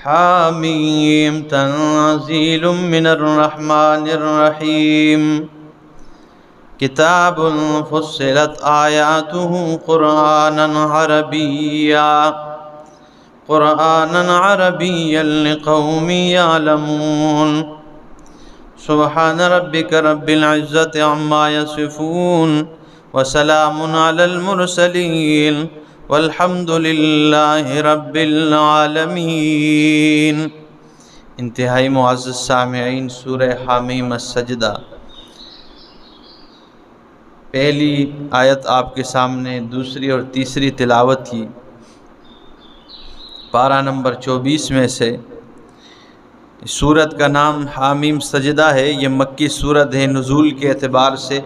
حامیم تنزیل من الرحمن الرحیم کتاب فصلت آیاتہ قرآنا عربیا لقوم یعلمون سبحان ربک رب العزت عما یصفون وسلام علی المرسلین والحمد للہ رب العالمین۔ انتہائی معزز سامعین، سورہ حامیم السجدہ، پہلی آیت آپ کے سامنے، دوسری اور تیسری تلاوت کی، پارہ نمبر 24 میں سے۔ سورت کا نام حامیم سجدہ ہے۔ یہ مکی سورت ہے۔ نزول کے اعتبار سے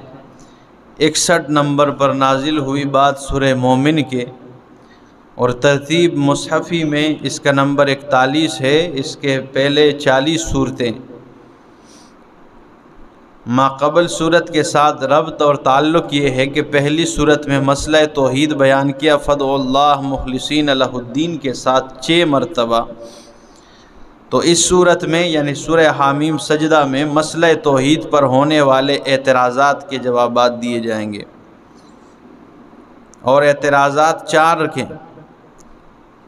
61 نمبر پر نازل ہوئی بعد سورہ مومن کے، اور ترتیب مصحفی میں اس کا نمبر 41 ہے۔ اس کے پہلے 40 صورتیں۔ ما قبل صورت کے ساتھ ربط اور تعلق یہ ہے کہ پہلی صورت میں مسئلہ توحید بیان کیا، فدعوا اللہ مخلصین لہ الدین کے ساتھ 6 مرتبہ۔ تو اس صورت میں یعنی سورہ حامیم سجدہ میں مسئلہ توحید پر ہونے والے اعتراضات کے جوابات دیے جائیں گے، اور اعتراضات 4 رکھیں۔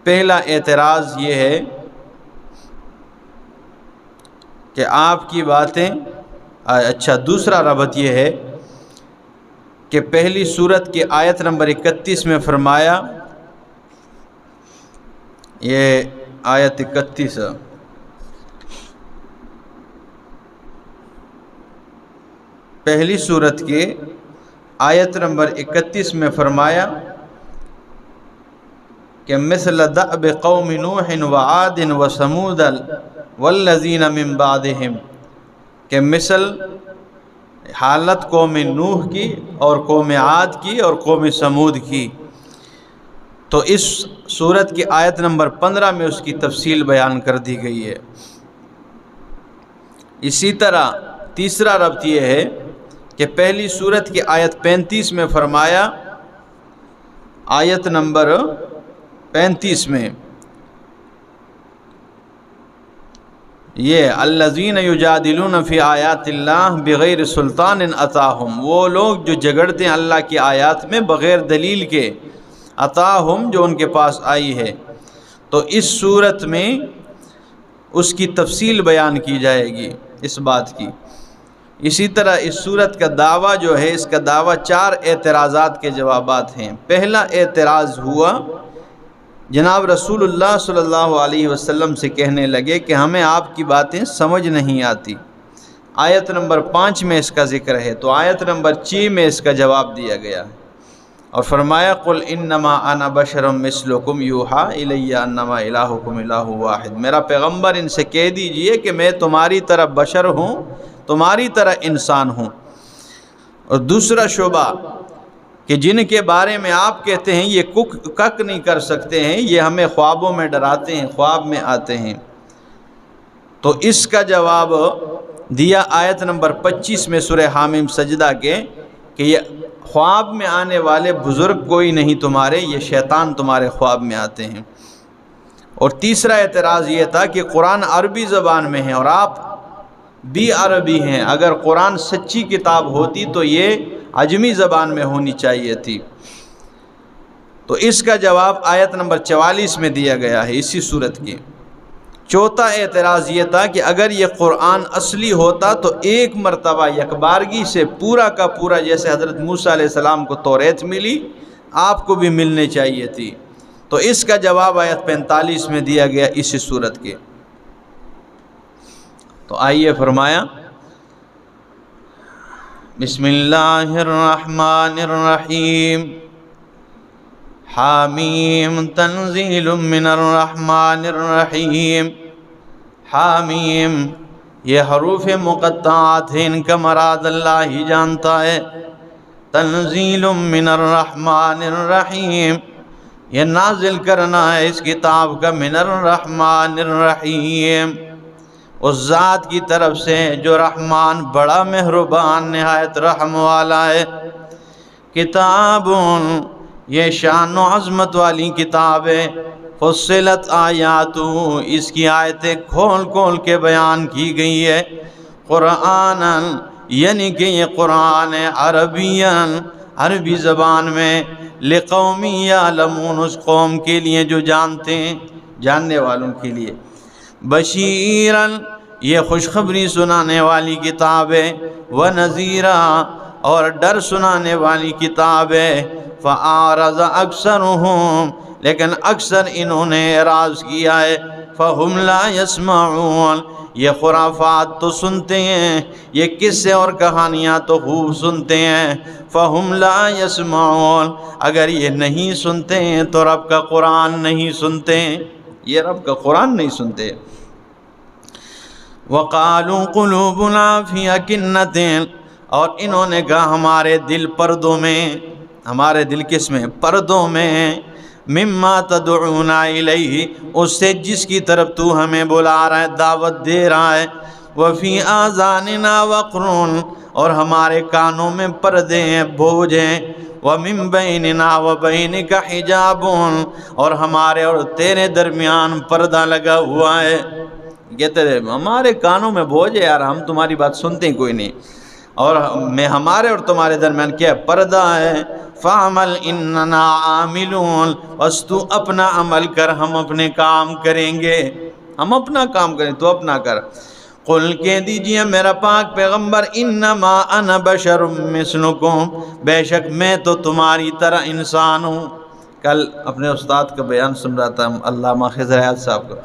پہلا اعتراض یہ ہے کہ آپ کی باتیں دوسرا ربط یہ ہے کہ پہلی سورت کی آیت نمبر 31 میں فرمایا، یہ آیت 31 پہلی سورت کے آیت نمبر 31 میں فرمایا کہ مثل دأب قوم نوح وعاد وثمود والذین من بعدہم، کہ مثل حالت قوم نوح کی اور قوم عاد کی اور قوم سمود کی۔ تو اس سورت کی آیت نمبر 15 میں اس کی تفصیل بیان کر دی گئی ہے۔ اسی طرح تیسرا ربط یہ ہے کہ پہلی سورت کی آیت 35 میں فرمایا، آیت نمبر 35 میں یہ الذین یجادلون فی آیات اللہ بغیر سلطان اتاہم، وہ لوگ جو جھگڑتے ہیں اللہ کی آیات میں بغیر دلیل کے، اتاہم جو ان کے پاس آئی ہے۔ تو اس صورت میں اس کی تفصیل بیان کی جائے گی اس بات کی۔ اسی طرح اس صورت کا دعویٰ جو ہے، اس کا دعویٰ 4 اعتراضات کے جوابات ہیں۔ پہلا اعتراض ہوا، جناب رسول اللہ صلی اللہ علیہ وسلم سے کہنے لگے کہ ہمیں آپ کی باتیں سمجھ نہیں آتی۔ آیت نمبر 5 میں اس کا ذکر ہے، تو آیت نمبر 6 میں اس کا جواب دیا گیا ہے، اور فرمایا قل انما انا بشر مثلکم یوحی الی انما الہکم الہ واحد، میرا پیغمبر ان سے کہہ دیجئے کہ میں تمہاری طرح بشر ہوں، تمہاری طرح انسان ہوں۔ اور دوسرا شعبہ کہ جن کے بارے میں آپ کہتے ہیں یہ کک نہیں کر سکتے ہیں، یہ ہمیں خوابوں میں ڈراتے ہیں، خواب میں آتے ہیں، تو اس کا جواب دیا آیت نمبر 25 میں سورہ حامیم سجدہ کے، کہ یہ خواب میں آنے والے بزرگ کوئی نہیں تمہارے، یہ شیطان تمہارے خواب میں آتے ہیں۔ اور تیسرا اعتراض یہ تھا کہ قرآن عربی زبان میں ہے اور آپ بھی عربی ہیں، اگر قرآن سچی کتاب ہوتی تو یہ عجمی زبان میں ہونی چاہیے تھی۔ تو اس کا جواب آیت نمبر 44 میں دیا گیا ہے اسی صورت کی۔ چوتھا اعتراض یہ تھا کہ اگر یہ قرآن اصلی ہوتا تو ایک مرتبہ یکبارگی سے پورا کا پورا، جیسے حضرت موسیٰ علیہ السلام کو توریت ملی، آپ کو بھی ملنے چاہیے تھی۔ تو اس کا جواب آیت 45 میں دیا گیا اسی صورت کے۔ تو آئیے فرمایا، بسم اللہ الرحمن الرحیم، حامیم تنزیل من الرحمن الرحیم۔ حامیم یہ حروف مقطعات ہیں، ان کا مراد اللہ ہی جانتا ہے۔ تنزیل من الرحمن الرحیم، یہ نازل کرنا ہے اس کتاب کا من الرحمن الرحیم، اس ذات کی طرف سے جو رحمان، بڑا مہربان، نہایت رحم والا ہے۔ کتاب، یہ شان و عظمت والی کتاب ہے، فصلت آیاتو، اس کی آیتیں کھول کھول کے بیان کی گئی ہے، قرآناً یعنی کہ یہ قرآن ہے عربیاً، عربی زبان میں، لقوم یعلمون، اس قوم کے لیے جو جانتے ہیں، جاننے والوں کے لیے، بشیراً یہ خوشخبری سنانے والی کتاب ہے، ونذیرا اور ڈر سنانے والی کتاب ہے، فاعرض اکثرهم لیکن اکثر انہوں نے اعراض کیا ہے، فہم لا یسمعون یہ خرافات تو سنتے ہیں، یہ قصے اور کہانیاں تو خوب سنتے ہیں، فہم لا یسمعون اگر یہ نہیں سنتے ہیں تو رب کا قرآن نہیں سنتے ہیں، یہ رب کا قرآن نہیں سنتے۔ وقالوا قلوبنا فی اکنۃ اور انہوں نے کہا ہمارے دل پردوں میں، ہمارے دل کس میں؟ پردوں میں، مما تدعونا الیہ اس سے جس کی طرف تو ہمیں بلا رہا ہے، دعوت دے رہا ہے، وفی آذاننا وقر اور ہمارے کانوں میں پردے ہیں، بوجھ ہیں، ومن بیننا وبینک حجاب اور ہمارے اور تیرے درمیان پردہ لگا ہوا ہے۔ کہتے رہے ہمارے کانوں میں بوجھ ہے یار، ہم تمہاری بات سنتے ہیں کوئی نہیں، اور میں ہمارے اور تمہارے درمیان کیا ہے؟ پردہ ہے۔ فعمل اننا عاملون بس تو اپنا عمل کر، ہم اپنے کام کریں گے، ہم اپنا کام کریں، تو اپنا کر۔ قل کہہ دیجئے میرا پاک پیغمبر، انما انا بشر مثلکم بے شک میں تو تمہاری طرح انسان ہوں۔ کل اپنے استاد کا بیان سن رہا تھا علامہ خضر حیات صاحب کا،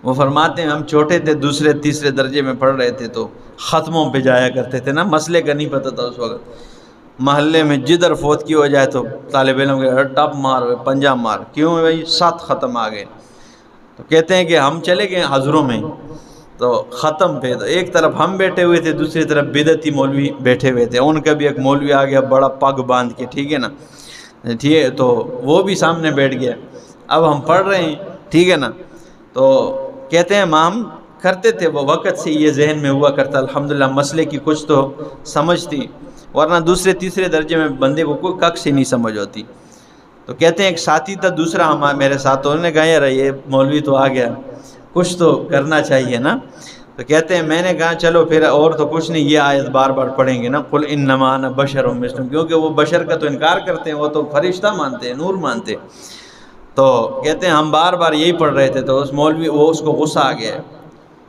وہ فرماتے ہیں ہم چھوٹے تھے، دوسرے تیسرے درجے میں پڑھ رہے تھے تو ختموں پہ جایا کرتے تھے نا، مسئلے کا نہیں پتہ تھا اس وقت، محلے میں جدھر فوت کی ہو جائے تو طالب علم کے ٹپ مار، پنجہ مار، کیوں بھائی 7 ختم آ گئے، تو کہتے ہیں کہ ہم چلے گئے حضروں میں تو ختم پہ، تو ایک طرف ہم بیٹھے ہوئے تھے، دوسری طرف بدعتی مولوی بیٹھے ہوئے تھے، ان کا بھی ایک مولوی آ گیا بڑا پگ باندھ کے، ٹھیک ہے نا، ٹھیک ہے، تو وہ بھی سامنے بیٹھ گیا، اب ہم پڑھ رہے ہیں، ٹھیک ہے نا، تو کہتے ہیں ہم کرتے تھے، وہ وقت سے یہ ذہن میں ہوا کرتا، الحمدللہ مسئلے کی کچھ تو سمجھ تھی، ورنہ دوسرے تیسرے درجے میں بندے کو کوئی کک سے نہیں سمجھ ہوتی۔ تو کہتے ہیں ایک ساتھی تھا دوسرا میرے ساتھ، انہوں نے کہا یار یہ مولوی تو آ گیا، کچھ تو کرنا چاہیے نا، تو کہتے ہیں میں نے کہا چلو پھر اور تو کچھ نہیں، یہ آیت بار بار پڑھیں گے نا، قل انما انا بشر مثلکم، کیونکہ وہ بشر کا تو انکار کرتے ہیں، وہ تو فرشتہ مانتے ہیں، نور مانتے ہیں، تو کہتے ہیں ہم بار بار یہی پڑھ رہے تھے، تو اس مولوی وہ اس کو غصہ آ گیا،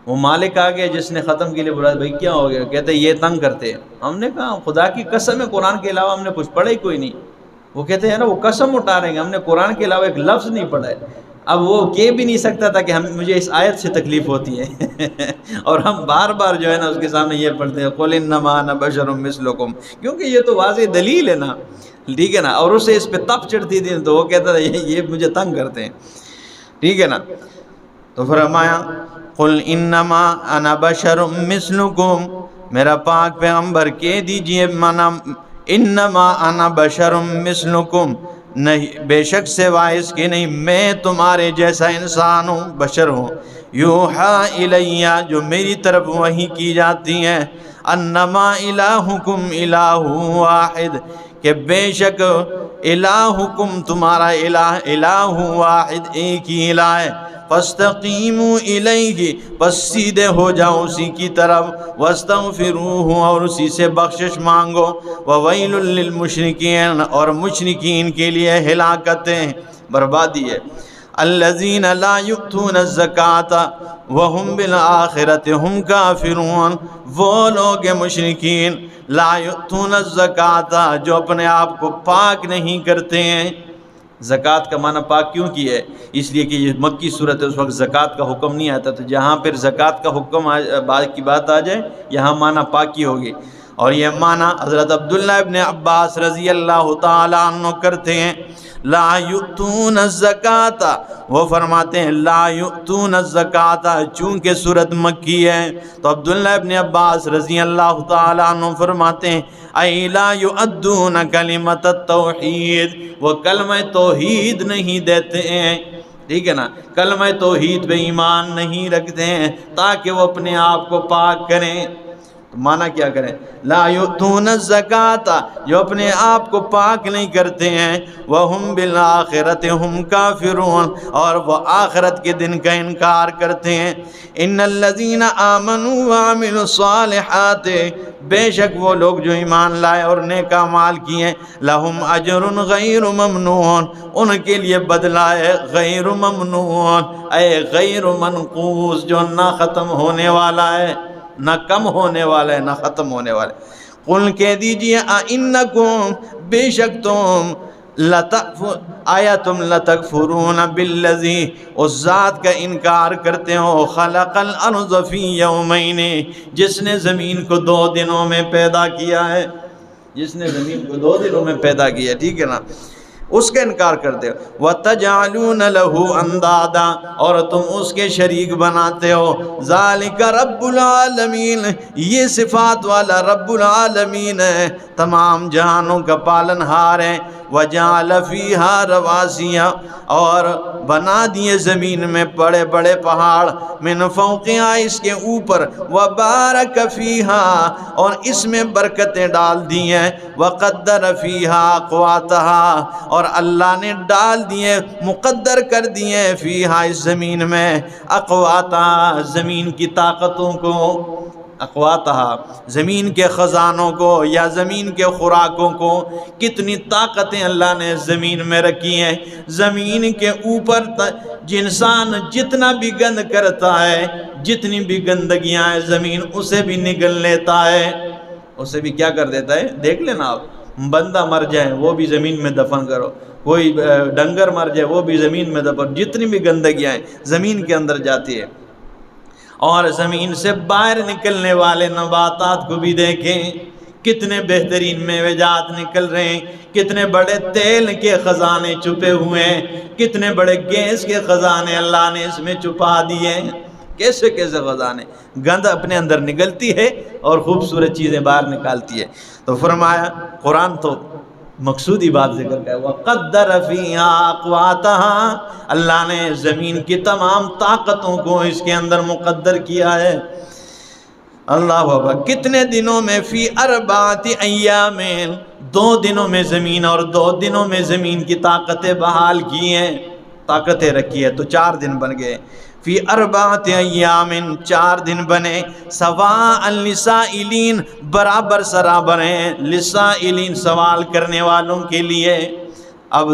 وہ مالک آ گیا جس نے ختم کے لیے بلایا، بھائی کیا ہو گیا؟ کہتے ہیں یہ تنگ کرتے ہیں۔ ہم نے کہا خدا کی قسم ہے قرآن کے علاوہ ہم نے کچھ پڑھا ہی کوئی نہیں۔ وہ کہتے ہیں نا وہ قسم اٹھا رہے ہیں ہم نے قرآن کے علاوہ ایک لفظ نہیں پڑھا ہے۔ اب وہ کہہ بھی نہیں سکتا تھا کہ مجھے اس آیت سے تکلیف ہوتی ہے اور ہم بار بار جو ہے نا اس کے سامنے یہ پڑھتے ہیں قل انما انا بشر مثلکم، کیونکہ یہ تو واضح دلیل ہے نا، ٹھیک ہے نا، اور اسے اس پہ تپ چڑھتی تھی تو وہ کہتا تھا یہ مجھے تنگ کرتے ہیں، ٹھیک ہے نا۔ تو فرمایا قل انما انا بشر مثلکم، میرا پاک پیغمبر کہہ دیجئے انما انا بشر مثلکم، نہیں بے شک سوائے اس کے نہیں میں تمہارے جیسا انسان ہوں، بشر ہوں، یوحی الیہ جو میری طرف وحی کی جاتی ہے، انما الہکم الہ واحد کہ بے شک الہکم تمہارا الہ واحد ایک ہی الہ ہے، فاستقیموا الیہ پس سیدھے ہو جاؤ اسی کی طرف، واستغفروہ اور اسی سے بخشش مانگو، وویل للمشرکین اور مشرکین کے لیے ہلاکتیں بربادی ہے، الذین لا یؤتون الزکاۃ وہم بالآخرۃ ہم کافرون، وہ لوگ مشرکین لا یؤتون الزکاۃ جو اپنے آپ کو پاک نہیں کرتے ہیں۔ زکوٰۃ کا معنی پاک کیوں کی ہے؟ اس لیے کہ یہ مکی صورت ہے، اس وقت زکوٰۃ کا حکم نہیں آتا، تو جہاں پھر زکوٰۃ کا حکم کی بات آ جائے یہاں معنی پاکی ہوگی، اور یہ معنی حضرت عبداللہ ابن عباس رضی اللہ تعالیٰ عنہ کرتے ہیں، لا یؤتون الزکاۃ، وہ فرماتے ہیں لا یؤتون الزکاۃ چونکہ صورت مکی ہے، تو عبداللہ ابن عباس رضی اللہ تعالیٰ عنہ فرماتے ہیں ای لا یؤدون کلمۃ التوحید، وہ کلمہ توحید نہیں دیتے ہیں، ٹھیک ہے نا، کلمہ توحید پہ ایمان نہیں رکھتے ہیں تاکہ وہ اپنے آپ کو پاک کریں۔ تو معنی کیا کریں؟ لا یؤتون الزکات، جو اپنے آپ کو پاک نہیں کرتے ہیں، وہم بالآخرۃ ہم کافرون، اور وہ آخرت کے دن کا انکار کرتے ہیں۔ ان الذین آمنوا وعملوا الصالحات، بے شک وہ لوگ جو ایمان لائے اور نیک اعمال کیے، لہم اجر غیر ممنون، ان کے لیے بدلہ ہے غیر ممنون، اے غیر منقوص، جو نہ ختم ہونے والا ہے، نہ کم ہونے والا ہے، نہ ختم ہونے والا ہے۔ قل کہہ دیجئے اِنکم، بے شک تم، آیا تم لتکفرون بالذی، اس ذات کا انکار کرتے ہو، خلق الارض فی یومین، جس نے زمین کو 2 دنوں میں پیدا کیا ہے، جس نے زمین کو 2 دنوں میں پیدا کیا، ٹھیک ہے نا، اس کا انکار کرتے ہو۔ وَتَجْعَلُونَ لَهُ أَنْدَادًا، اور تم اس کے شریک بناتے ہو۔ ذَلِكَ رَبُّ الْعَالَمِينَ، یہ صفات والا رب العالمین ہے، تمام جہانوں کا پالن ہار ہے۔ وَجَعَلَ فِيهَا رَوَاسِيَ، اور بنا دیے زمین میں بڑے بڑے پہاڑ، من فوقها، اس کے اوپر، وَبَارَكَ فِيهَا، اور اس میں برکتیں ڈال دی ہیں، وَقَدَّرَ فِيهَا أَقْوَاتَهَا، اور اللہ نے ڈال دیے، مقدر کر دیے، فیہا، اس زمین میں، اقواتہا، زمین کی طاقتوں کو، اقواتہا، زمین کے خزانوں کو یا زمین کے خوراکوں کو، کتنی طاقتیں اللہ نے زمین میں رکھی ہیں۔ زمین کے اوپر انسان جتنا بھی گند کرتا ہے، جتنی بھی گندگیاں ہیں، زمین اسے بھی نگل لیتا ہے، اسے بھی کیا کر دیتا ہے؟ دیکھ لینا آپ، بندہ مر جائے وہ بھی زمین میں دفن کرو، کوئی ڈنگر مر جائے وہ بھی زمین میں دفن، جتنی بھی گندگیاں ہیں زمین کے اندر جاتی ہے۔ اور زمین سے باہر نکلنے والے نباتات کو بھی دیکھیں، کتنے بہترین میوے جات نکل رہے ہیں، کتنے بڑے تیل کے خزانے چھپے ہوئے ہیں، کتنے بڑے گیس کے خزانے اللہ نے اس میں چھپا دیے ہیں، کیسے کیسے خزانے، گند اپنے اندر نگلتی ہے اور خوبصورت چیزیں باہر نکالتی ہے۔ تو فرمایا قرآن تو مقصودی بات ذکر کرے، وَقَدَّرَ فِيهَا أَقْوَاتَهَا، اللہ نے زمین کی تمام طاقتوں کو اس کے اندر مقدر کیا ہے۔ اللہ اکبر، کتنے دنوں میں؟ فی 4 ایام، 2 دنوں میں زمین، اور 2 دنوں میں زمین کی طاقتیں بحال کی ہیں، طاقتیں رکھی ہے، تو 4 دن بن گئے۔ فی 4 ایام، 4 دن بنے، سواء للسائلین، برابر سرابر ہیں، للسائلین، سوال کرنے والوں کے لیے۔ اب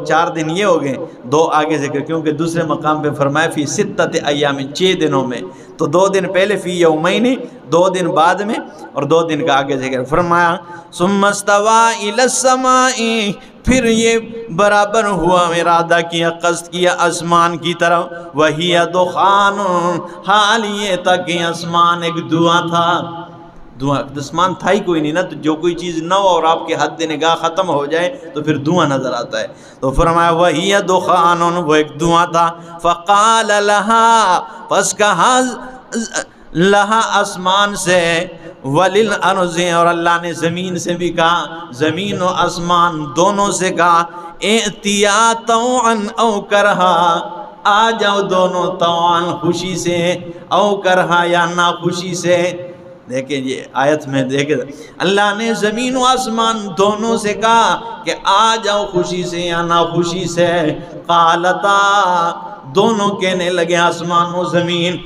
4 دن یہ ہو گئے، 2 آگے ذکر، کیونکہ دوسرے مقام پہ فرمایا فی 6 ایام، 6 دنوں میں، تو 2 دن پہلے فی یومین، 2 دن بعد میں، اور 2 دن کا آگے ذکر فرمایا۔ ثم استوى الى السماء، پھر یہ برابر ہوا، ارادہ کیا، قصد کیا آسمان کی طرف، وہی دخان، حال یہ تھا کہ آسمان ایک دھواں تھا، دھواں، آسمان تھا ہی کوئی نہیں نا، تو جو کوئی چیز نہ ہو اور آپ کے حد نگاہ ختم ہو جائے تو پھر دھواں نظر آتا ہے۔ تو فرمایا وہی دخان، وہ ایک دھواں تھا، فقال لہا، پس کہا لہا آسمان سے، وللارض، اور اللہ نے زمین سے بھی کہا، زمین و آسمان دونوں سے کہا، ائتیا طوعا او کرہا، آ جاؤ دونوں، طوعا خوشی سے، او کرہا یا ناخوشی سے۔ دیکھیں یہ آیت میں دیکھیں، اللہ نے زمین و آسمان دونوں سے کہا کہ آ جاؤ خوشی سے یا ناخوشی سے، قالتا، دونوں کہنے لگے آسمان و زمین،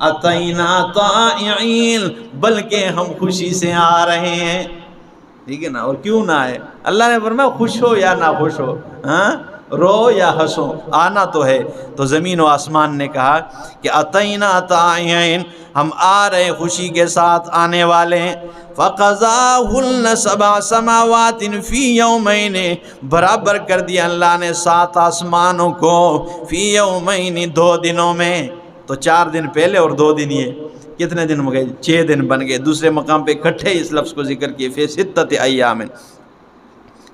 اتینا طائعین، بلکہ ہم خوشی سے آ رہے ہیں، ٹھیک ہے نا، اور کیوں نہ آئے؟ اللہ نے فرمایا خوش ہو یا نہ خوش ہو، ہاں، رو یا ہنسو، آنا تو ہے۔ تو زمین و آسمان نے کہا کہ اتینا طائعین، ہم آ رہے خوشی کے ساتھ آنے والے ہیں۔ فَقَضَاهُنَّ 7 سماوات فی یومین، برابر کر دیا اللہ نے 7 آسمانوں کو، فی یومین، 2 دنوں میں، تو 4 دن پہلے اور 2 دن یہ، کتنے دن ہو گئے؟ 6 دن بن گئے۔ دوسرے مقام پہ اکٹھے اس لفظ کو ذکر کیے، فی 6 ایام،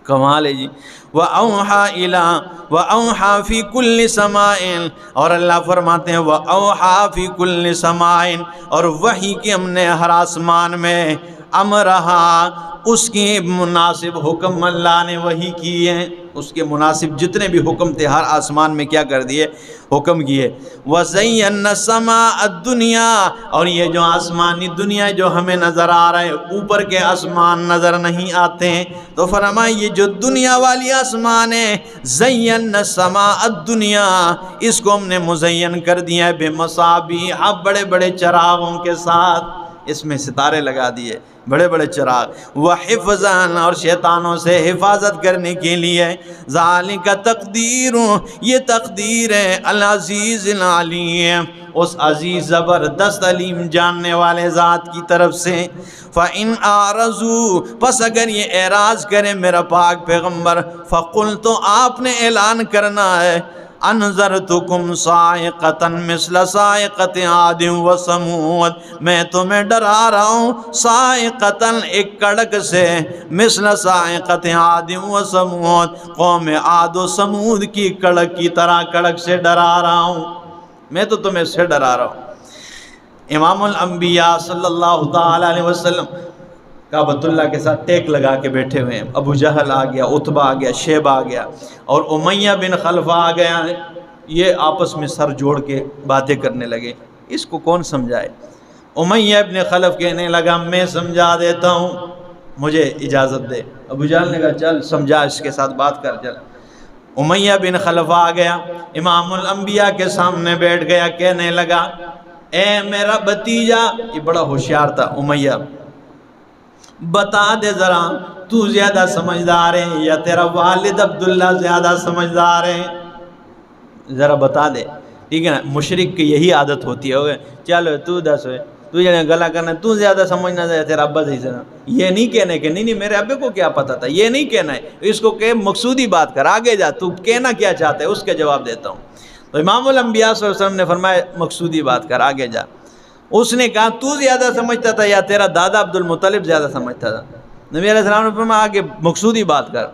کمال ہے جی۔ وَأَوْحَى إِلَىٰ وَأَوْحَى فِي كُلِّ سَمَاءٍ، اور اللہ فرماتے ہیں وَأَوْحَى فِي كُلِّ سَمَاءٍ، اور وحی کی ہم نے ہر آسمان میں، امرہا، اس کے مناسب حکم اللہ نے وہی کیے ہیں، اس کے مناسب جتنے بھی حکم تھے ہر آسمان میں کیا کر دیے، حکم کیے۔ وَزَيَّنَّا السَّمَاءَ الدُّنْيَا، اور یہ جو آسمانی دنیا جو ہمیں نظر آ رہا ہے، اوپر کے آسمان نظر نہیں آتے ہیں، تو فرمایا یہ جو دنیا والی آسمان ہے، زَيَّنَّا السَّمَاءَ الدُّنْيَا، اس کو ہم نے مزین کر دیا ہے بِمَصَابِيحَ، بڑے بڑے چراغوں کے ساتھ، اس میں ستارے لگا دیے، بڑے بڑے چراغ، وَحِفْظًا، اور شیطانوں سے حفاظت کرنے کے لیے، ذَلِكَ تقدیر، یہ تقدیر ہے العزیز العلیم، اس عزیز زبردست علیم جاننے والے ذات کی طرف سے۔ فَإِنْ أَعْرَضُوا، پس اگر یہ اعراض کرے میرا پاک پیغمبر، فَقُلْ، تو آپ نے اعلان کرنا ہے، انذرتکم صاعقۃ مثل صاعقۃ عاد و ثمود، میں تمہیں ڈرا رہا ہوں صاعقۃ، ایک کڑک سے، مثل صاعقۃ عاد و ثمود، قوم عاد و ثمود کی کڑک کی طرح کڑک سے ڈرا رہا ہوں، میں تو تمہیں اس سے ڈرا رہا ہوں۔ امام الانبیاء صلی اللہ تعالی علیہ وسلم کعبۃ اللہ کے ساتھ ٹیک لگا کے بیٹھے ہوئے ہیں، ابو جہل آ گیا، عتبہ آ گیا، شیبہ آ گیا، اور امیہ بن خلف آ گیا، یہ آپس میں سر جوڑ کے باتیں کرنے لگے، اس کو کون سمجھائے؟ امیہ بن خلف کہنے لگا میں سمجھا دیتا ہوں، مجھے اجازت دے۔ ابو جہل نے کہا چل سمجھا، اس کے ساتھ بات کر چل۔ امیہ بن خلف آ گیا، امام الانبیاء کے سامنے بیٹھ گیا، کہنے لگا اے میرا بھتیجا، یہ بڑا ہوشیار تھا امیہ، بتا دے ذرا تو زیادہ سمجھدار ہے یا تیرا والد عبداللہ زیادہ سمجھدار ہے، ذرا بتا دے، ٹھیک ہے نا؟ مشرک کی یہی عادت ہوتی ہے، چلو تو دس ہوئے، تو جنہیں گلا کرنا تو زیادہ سمجھنا ہے تیرا ابا صحیح سے، یہ نہیں کہنے کہ نہیں میرے ابے کو کیا پتا تھا، یہ نہیں کہنا ہے، اس کو کہ مقصودی بات کر، آگے جا، تو کہنا کیا چاہتا ہے اس کے جواب دیتا ہوں۔ تو امام الانبیاء صلی اللہ علیہ وسلم نے فرمایا مقصودی بات کر، آگے جا۔ اس نے کہا تو زیادہ سمجھتا تھا یا تیرا دادا عبد المطلب زیادہ سمجھتا تھا؟ نبی علیہ السلام نے فرمایا آگے مقصودی بات کر۔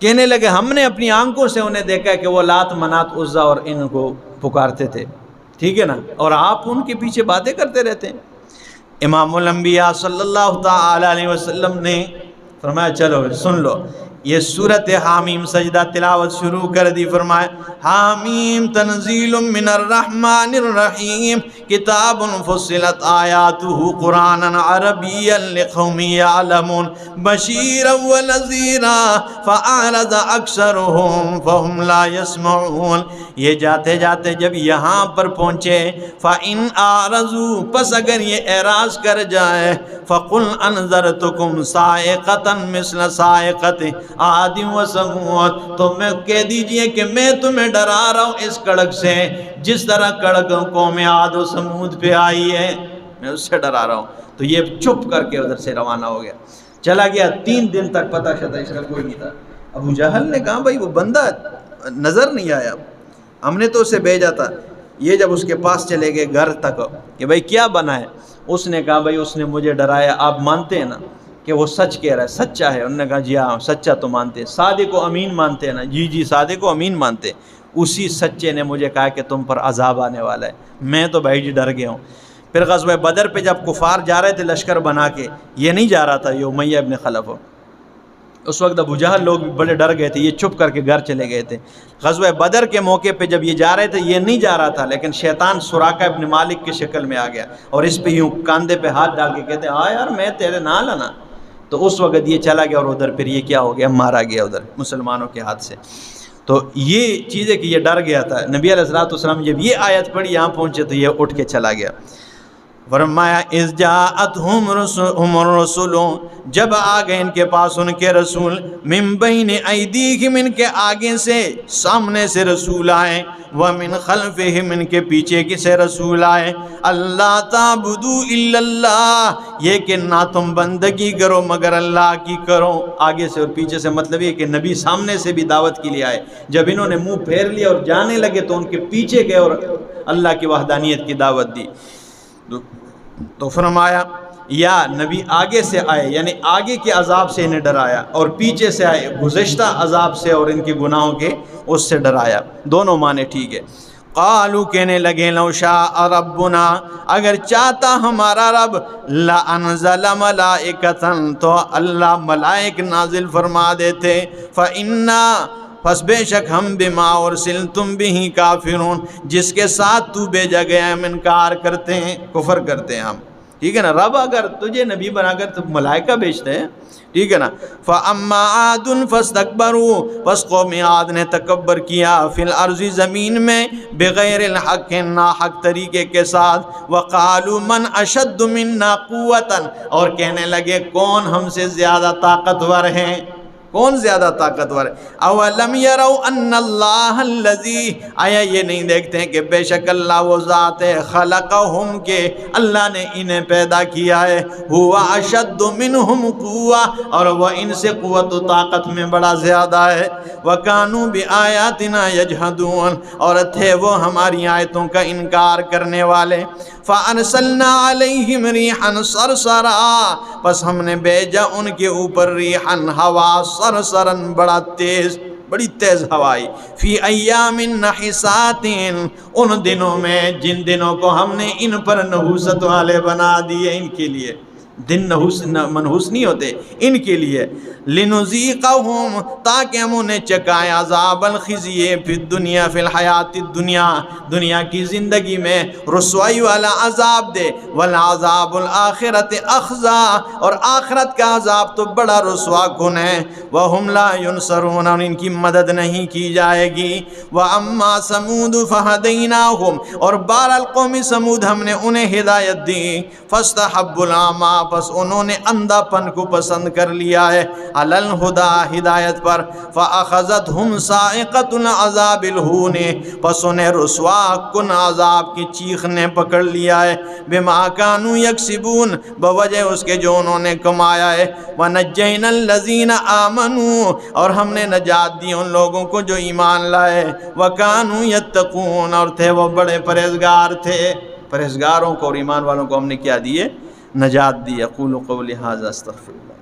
کہنے لگے ہم نے اپنی آنکھوں سے انہیں دیکھا کہ وہ لات منات عزا اور ان کو پکارتے تھے، ٹھیک ہے نا، اور آپ ان کے پیچھے باتیں کرتے رہتے ہیں۔ امام الانبیاء صلی اللہ تعالی علیہ وسلم نے فرمایا چلو سن لو، یہ سورت حامیم سجدہ تلاوت شروع کر دی، فرمایا حامیم تنزیل من الرحمن الرحیم کتاب فصلت آیاتہ قرآنا عربیا لقوم یعلمون بشیرا ونذیرا فاعرض اکثرهم فهم لا يسمعون۔ یہ جاتے جاتے جب یہاں پر پہنچے، فَإِنْ أَعْرَضُوا، پس اگر یہ اعراض کر جائے، فَقُلْ أَنذَرْتُكُمْ صَاعِقَةً مِثْلَ صَاعِقَةِ عَادٍ وَثَمُودَ، تو میں کہہ دیجئے کہ میں تمہیں ڈرا رہا ہوں اس کڑک سے جس طرح کڑک قوم عاد و ثمود پہ آئی ہے، میں اس سے ڈرا رہا ہوں۔ تو یہ چپ کر کے ادھر سے روانہ ہو گیا، چلا گیا۔ 3 دن تک پتہ شتہ اس کا کوئی نہیں تھا۔ ابو جہل نے کہا بھائی وہ بندہ نظر نہیں آیا، ہم نے تو اسے بھیجا تھا۔ یہ جب اس کے پاس چلے گئے گھر تک کہ بھائی کیا بنا ہے، اس نے کہا بھائی اس نے مجھے ڈرایا، آپ مانتے ہیں نا کہ وہ سچ کہہ رہا ہے، سچا ہے؟ انہوں نے کہا جی ہاں سچا تو مانتے ہیں۔ صادق و امین مانتے ہیں نا؟ جی جی صادق و امین مانتے۔ اسی سچے نے مجھے کہا کہ تم پر عذاب آنے والا ہے۔ میں تو بھائی جی ڈر گیا ہوں۔ پھر غزوہ بدر پہ جب کفار جا رہے تھے لشکر بنا کے، یہ نہیں جا رہا تھا، یہ امیہ ابن خلف، اس وقت ابو جہل لوگ بھی بڑے ڈر گئے تھے، یہ چھپ کر کے گھر چلے گئے تھے۔ غزوہ بدر کے موقع پہ جب یہ جا رہے تھے یہ نہیں جا رہا تھا، لیکن شیطان سراقہ ابن مالک کی شکل میں آ گیا اور اس پہ یوں کاندھے پہ ہاتھ ڈال کے کہتے ہاں یار میں تیرے نال نا، تو اس وقت یہ چلا گیا اور ادھر پھر یہ کیا ہو گیا، مارا گیا ادھر مسلمانوں کے ہاتھ سے۔ تو یہ چیز ہے کہ یہ ڈر گیا تھا۔ نبی علیہ الصلوۃ والسلام جب یہ آیت پڑھی یہاں پہنچے تو یہ اٹھ کے چلا گیا۔ فرمایا اذ جاءتہم الرسل، جب آ گئے ان کے پاس ان کے رسول، من بین ایدیہم، ان کے آگے سے سامنے سے رسول آئے، ومن خلفہم، ان کے پیچھے کی سے رسول آئے، اللہ تعبدوا الا اللہ، یہ کہ نہ تم بندگی کرو مگر اللہ کی کرو۔ آگے سے اور پیچھے سے مطلب یہ کہ نبی سامنے سے بھی دعوت کے لیے آئے، جب انہوں نے منہ پھیر لیا اور جانے لگے تو ان کے پیچھے گئے اور اللہ کی وحدانیت کی دعوت دی۔ تو فرمایا یا نبی آگے سے آئے یعنی آگے کے عذاب سے انہیں ڈرایا، اور پیچھے سے آئے گزشتہ عذاب سے اور ان کے گناہوں کے اس سے ڈرایا، دونوں معنی ٹھیک ہے۔ قالو کہنے لگے لو شاء ربنا اگر چاہتا ہمارا رب لانزل ملائکتن تو اللہ ملائک نازل فرما دیتے فإنا پس بے شک ہم بما ارسلتم بہ کافرون جس کے ساتھ تو بھیجا گیا ہم انکار کرتے ہیں کفر کرتے ہیں ہم. ٹھیک ہے نا. رب اگر تجھے نبی بنا کر تو ملائکہ بھیجتے ہیں. ٹھیک ہے نا. فاما عاد فاستكبروا پس قوم عاد نے تکبر کیا فی الارض زمین میں بغیر الحق ناحق طریقے کے ساتھ. وقالوا من اشد منا قوتا اور کہنے لگے کون ہم سے زیادہ طاقتور ہیں کون زیادہ طاقتور ہے. اولم یروا ان اللہ الذی آیا یہ نہیں دیکھتے ہیں کہ بے شک اللہ وہ ذات ہے خلقہم کہ اللہ نے انہیں پیدا کیا ہے ہوا اشد منہم قوہ اور وہ ان سے قوت و طاقت میں بڑا زیادہ ہے. وکانوا بآیاتنا یجحدون اور تھے وہ ہماری آیتوں کا انکار کرنے والے. فارسلنا علیہم ریحا صرصرا پس ہم نے بھیجا ان کے اوپر ریحا ہوا صرصرا بڑی تیز ہوائی فی ایام نحسات ان دنوں میں جن دنوں کو ہم نے ان پر نحوست والے بنا دیے ان کے لیے دن منحوس نہیں ہوتے ان کے لیے. لنذیقہم تاکہ ہم انہیں چکائیں عذاب الخزی فی الدنیا فی الحیات الدنیا دنیا کی زندگی میں رسوائی والا عذاب دے. والعذاب الآخرت اخزا اور آخرت کا عذاب تو بڑا رسوا کن ہے. وہم لا ینصرون اور ان کی مدد نہیں کی جائے گی. واما ثمود فہدیناہم اور بہرحال قوم ثمود ہم نے انہیں ہدایت دی. فاستحبوا العمی پس انہوں نے اندھا پن کو پسند کر لیا ہے علی الہدی ہدایت پر. فاخذتہم صاعقۃ العذاب الہون پس انہیں رسوا کن عذاب کی چیخ نے پکڑ لیا ہے. بما کانوا یکسبون بوجہ اس کے جو انہوں نے کمایا ہے. ونجینا الذین آمنوا اور ہم نے نجات دی ان لوگوں کو جو ایمان لائے. وکانوا یتقون اور تھے وہ بڑے پرہیزگار تھے. پرہیزگاروں کو اور ایمان والوں کو ہم نے کیا دیے نجات دی. اقول قولی ھذا استغفر اللہ.